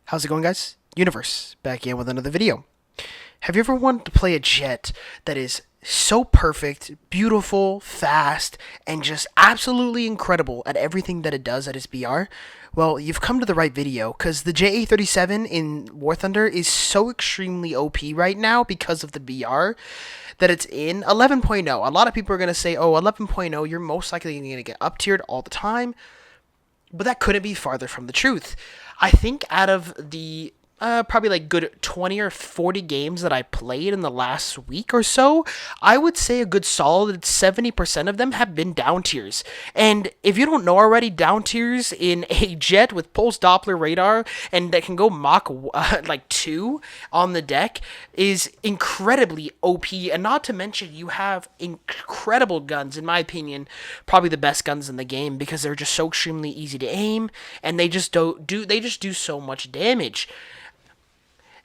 How's it going, guys? Universe, back again with another video. Have you ever wanted to play a jet that is so perfect, beautiful, fast, and just absolutely incredible at everything that it does at its BR? Well, you've come to the right video, because the JA37 in War Thunder is so extremely OP right now because of the BR that it's in 11.0. A lot of people are going to say, oh, 11.0, you're most likely going to get up-tiered all the time. But that couldn't be farther from the truth. I think out of the probably like good 20 or 40 games that I played in the last week or so, I would say a good solid 70% of them have been down tiers. And if you don't know already, down tiers in a jet with pulse Doppler radar and that can go Mach like 2 on the deck is incredibly OP. And not to mention, you have incredible guns, in my opinion, probably the best guns in the game, because they're just so extremely easy to aim and they just do so much damage.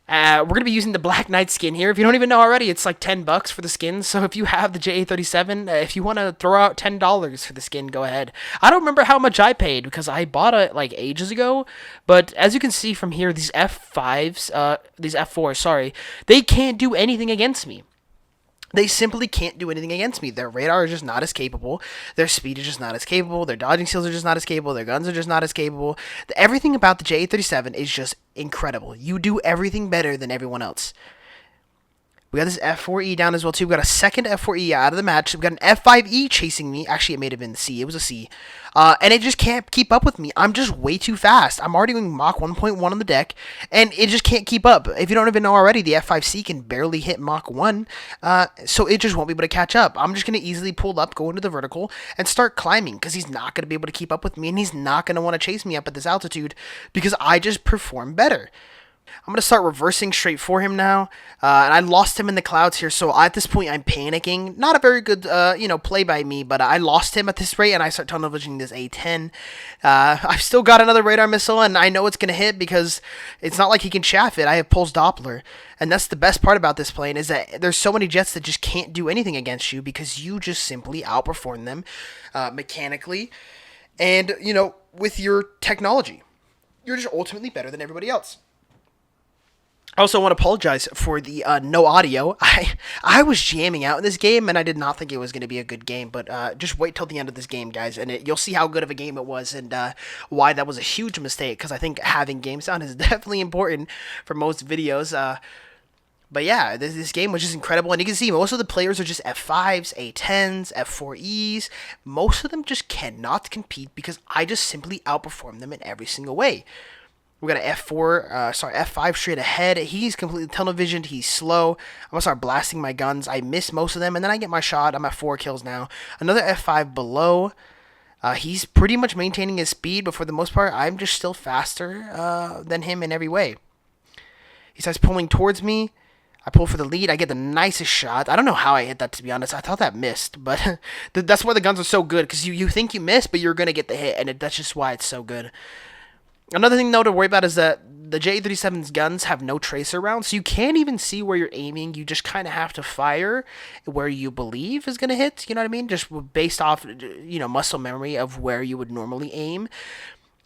We're going to be using the Black Knight skin here. If you don't even know already, it's like $10 for the skin. So if you have the JA37, if you want to throw out $10 for the skin, go ahead. I don't remember how much I paid because I bought it like ages ago. But as you can see from here, these these F4s, sorry, they can't do anything against me. They simply can't do anything against me. Their radar is just not as capable. Their speed is just not as capable. Their dodging skills are just not as capable. Their guns are just not as capable. Everything about the JA37 is just incredible. You do everything better than everyone else. We got this F4E down as well, too. We got a second F4E out of the match. We got an F5E chasing me. Actually, it may have been C. It was a C. And it just can't keep up with me. I'm just way too fast. I'm already doing Mach 1.1 on the deck, and it just can't keep up. If you don't even know already, the F5C can barely hit Mach 1, so it just won't be able to catch up. I'm just going to easily pull up, go into the vertical, and start climbing, because he's not going to be able to keep up with me, and he's not going to want to chase me up at this altitude, because I just perform better. I'm going to start reversing straight for him now, and I lost him in the clouds here, so at this point I'm panicking. Not a very good, play by me, but I lost him at this rate, and I start tunnel visioning this A10. I've still got another radar missile, and I know it's going to hit because it's not like he can chaff it. I have pulse Doppler, and that's the best part about this plane, is that there's so many jets that just can't do anything against you because you just simply outperform them mechanically and, with your technology. You're just ultimately better than everybody else. I also want to apologize for the no audio. I was jamming out in this game, and I did not think it was going to be a good game. But just wait till the end of this game, guys, and you'll see how good of a game it was and why that was a huge mistake, because I think having game sound is definitely important for most videos. But yeah, this game was just incredible, and you can see most of the players are just F5s, A10s, F4Es. Most of them just cannot compete because I just simply outperform them in every single way. We got an F5 straight ahead. He's completely tunnel visioned. He's slow. I'm going to start blasting my guns. I miss most of them, and then I get my shot. I'm at 4 kills now. Another F5 below. He's pretty much maintaining his speed, but for the most part, I'm just still faster than him in every way. He starts pulling towards me. I pull for the lead. I get the nicest shot. I don't know how I hit that, to be honest. I thought that missed, but that's why the guns are so good, because you think you missed, but you're going to get the hit, and that's just why it's so good. Another thing, though, to worry about is that the JA37's guns have no tracer rounds, so you can't even see where you're aiming. You just kind of have to fire where you believe is going to hit, you know what I mean? Just based off, muscle memory of where you would normally aim.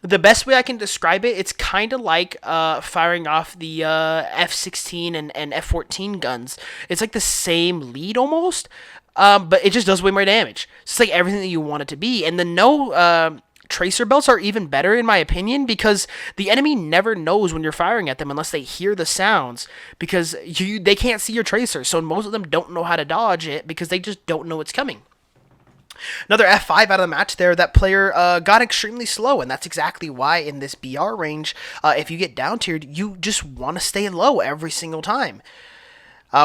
The best way I can describe it, it's kind of like firing off the F16 and F14 guns. It's like the same lead almost, but it just does way more damage. It's like everything that you want it to be. And the tracer belts are even better, in my opinion, because the enemy never knows when you're firing at them unless they hear the sounds, because they can't see your tracer, so most of them don't know how to dodge it because they just don't know it's coming. Another F5 out of the match there. That player got extremely slow, and that's exactly why in this BR range, if you get down tiered, you just want to stay low every single time.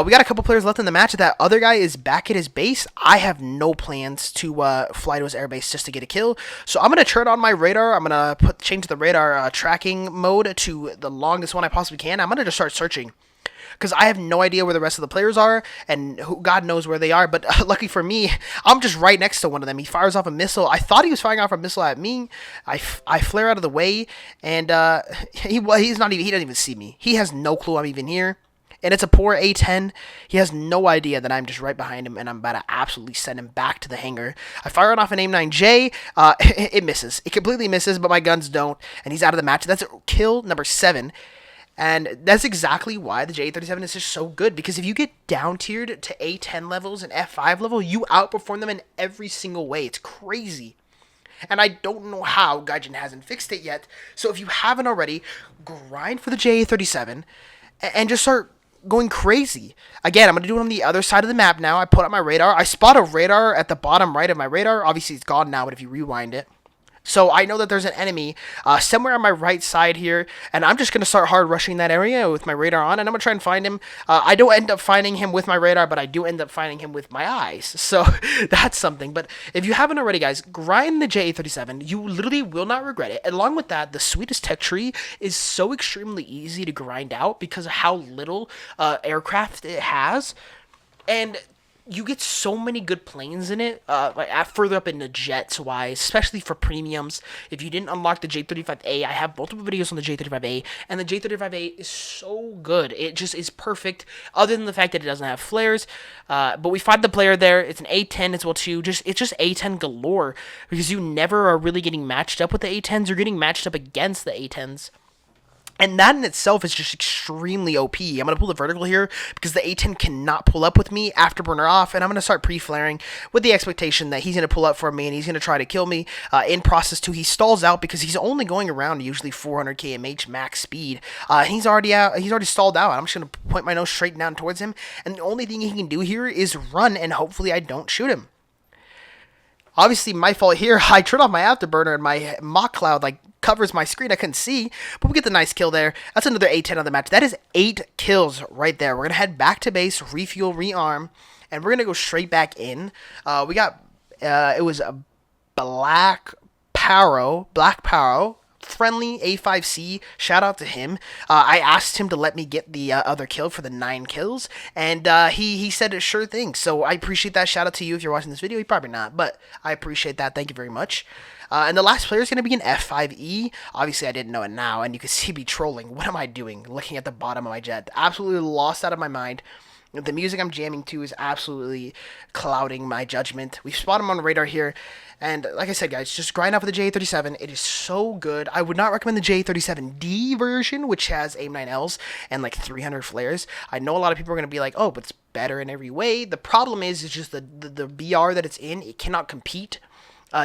We got a couple players left in the match. That other guy is back at his base. I have no plans to fly to his airbase just to get a kill. So I'm going to turn on my radar. I'm going to change the radar tracking mode to the longest one I possibly can. I'm going to just start searching, because I have no idea where the rest of the players are, and God knows where they are. But lucky for me, I'm just right next to one of them. He fires off a missile. I thought he was firing off a missile at me. I flare out of the way, and he doesn't even see me. He has no clue I'm even here. And it's a poor A10. He has no idea that I'm just right behind him, and I'm about to absolutely send him back to the hangar. I fire it off an AIM-9J. It misses. It completely misses, but my guns don't, and he's out of the match. That's kill number 7. And that's exactly why the JA37 is just so good, because if you get down tiered to A10 levels and F5 level, you outperform them in every single way. It's crazy. And I don't know how Gaijin hasn't fixed it yet. So if you haven't already, grind for the JA37 and just start going crazy. Again, I'm going to do it on the other side of the map now. I put up my radar. I spot a radar at the bottom right of my radar. Obviously, it's gone now, but if you rewind it. So I know that there's an enemy somewhere on my right side here, and I'm just going to start hard rushing that area with my radar on, and I'm going to try and find him. I don't end up finding him with my radar, but I do end up finding him with my eyes. So that's something. But if you haven't already, guys, grind the JA37. You literally will not regret it. And along with that, the sweetest tech tree is so extremely easy to grind out because of how little aircraft it has. And you get so many good planes in it, like further up in the jets wise, especially for premiums. If you didn't unlock the J35A, I have multiple videos on the J35A, and the J35A is so good. It just is perfect, other than the fact that it doesn't have flares. But we find the player there. It's an A10 as well too. It's just A10 galore, because you never are really getting matched up with the A10s. You're getting matched up against the A10s. And that in itself is just extremely OP. I'm going to pull the vertical here because the A10 cannot pull up with me, afterburner off, and I'm going to start pre-flaring with the expectation that he's going to pull up for me and he's going to try to kill me. In process 2, he stalls out because he's only going around usually 400 kmh max speed. He's already out. He's already stalled out. I'm just going to point my nose straight down towards him, and the only thing he can do here is run, and hopefully I don't shoot him. Obviously, my fault here. I turned off my afterburner and my mock cloud covers my screen. I couldn't see, but we get the nice kill there. That's another A10 on the match. That is 8 kills right there. We're going to head back to base, refuel, rearm, and we're going to go straight back in. We got, it was a Black Paro, friendly A5C. Shout out to him. I asked him to let me get the other kill for the 9 kills, and he said a sure thing. So I appreciate that. Shout out to you if you're watching this video. You're probably not, but I appreciate that. Thank you very much. And the last player is going to be an F5E. Obviously, I didn't know it now, and you can see me trolling. What am I doing? Looking at the bottom of my jet. Absolutely lost out of my mind. The music I'm jamming to is absolutely clouding my judgment. We've spotted him on the radar here. And like I said, guys, just grind out for the JA37. It is so good. I would not recommend the JA37D version, which has AIM-9Ls and 300 flares. I know a lot of people are going to be like, oh, but it's better in every way. The problem is just the BR that it's in. It cannot compete.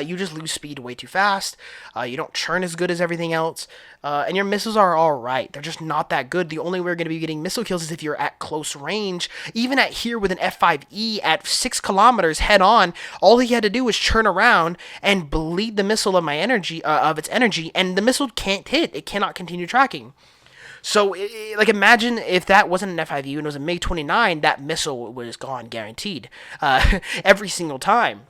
You just lose speed way too fast. You don't churn as good as everything else. And your missiles are alright. They're just not that good. The only way you're going to be getting missile kills is if you're at close range. Even at here with an F5E at 6 kilometers head on, all he had to do was churn around and bleed the missile of my energy, of its energy, and the missile can't hit. It cannot continue tracking. So, imagine if that wasn't an F5E and it was a MiG-29, that missile was gone guaranteed. Every single time.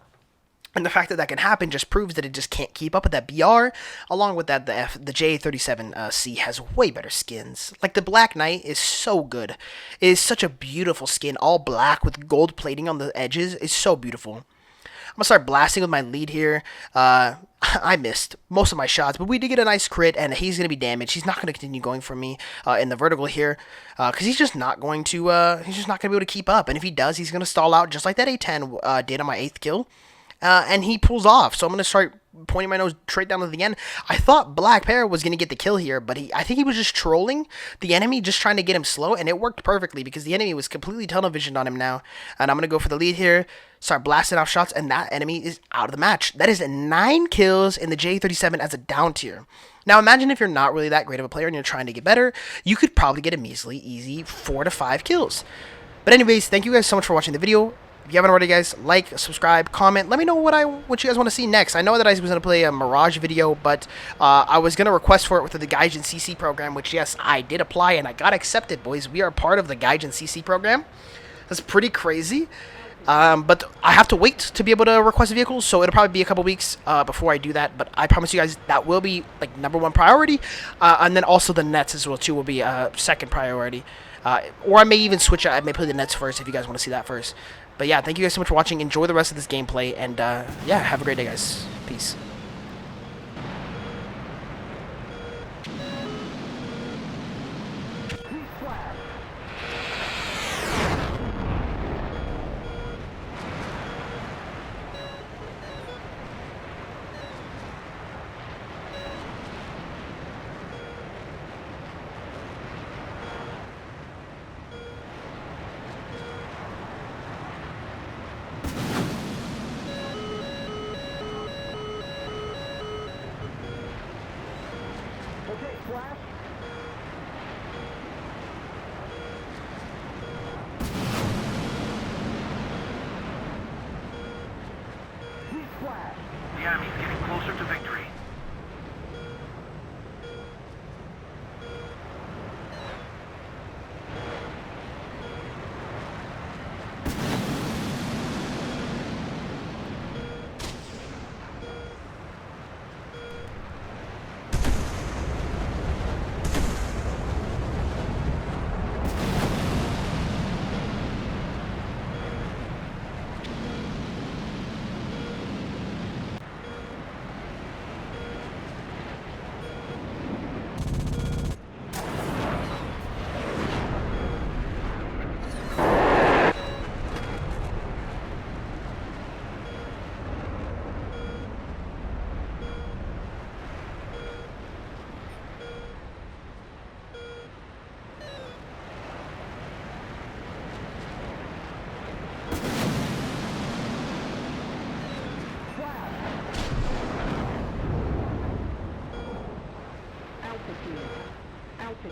And the fact that that can happen just proves that it just can't keep up with that BR. Along with that, the JA37C has way better skins. The Black Knight is so good. It is such a beautiful skin, all black with gold plating on the edges. It's so beautiful. I'm going to start blasting with my lead here. I missed most of my shots, but we did get a nice crit, and he's going to be damaged. He's not going to continue going for me in the vertical here, because he's just not going to be able to keep up. And if he does, he's going to stall out just like that A10 did on my 8th kill. And he pulls off, so I'm going to start pointing my nose straight down to the end. I thought Black Pear was going to get the kill here, but I think he was just trolling the enemy, just trying to get him slow, and it worked perfectly because the enemy was completely tunnel visioned on him now. And I'm going to go for the lead here, start blasting off shots, and that enemy is out of the match. That is 9 kills in the J37 as a down tier. Now imagine if you're not really that great of a player and you're trying to get better, you could probably get a measly, easy 4 to 5 kills. But anyways, thank you guys so much for watching the video. If you haven't already, guys, like, subscribe, comment. Let me know what you guys want to see next. I know that I was going to play a Mirage video, but I was going to request for it with the Gaijin CC program, which, yes, I did apply, and I got accepted, boys. We are part of the Gaijin CC program. That's pretty crazy. But I have to wait to be able to request vehicles, so it'll probably be a couple weeks before I do that. But I promise you guys that will be, #1 priority. And then also the nets as well, too, will be a second priority. Or I may even switch it. I may play the nets first if you guys want to see that first. But yeah, thank you guys so much for watching. Enjoy the rest of this gameplay, and yeah, have a great day, guys. Peace.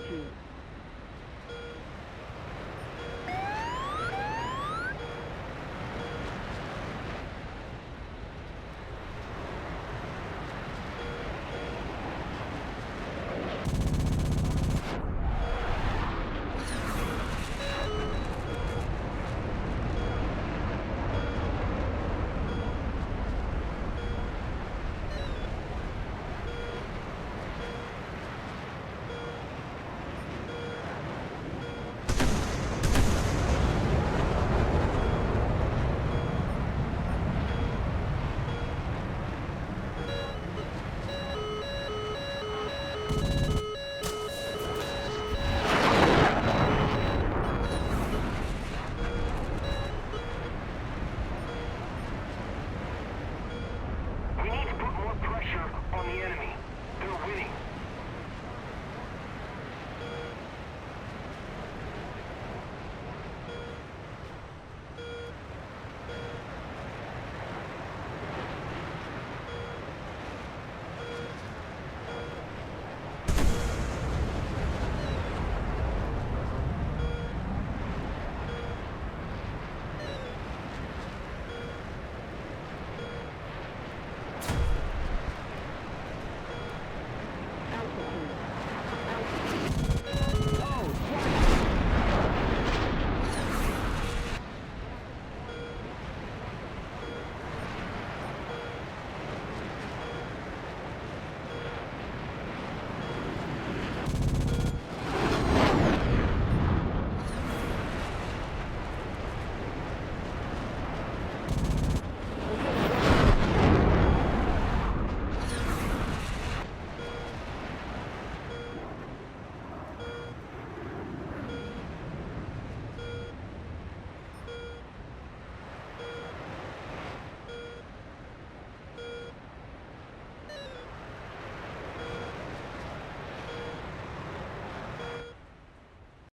shoot.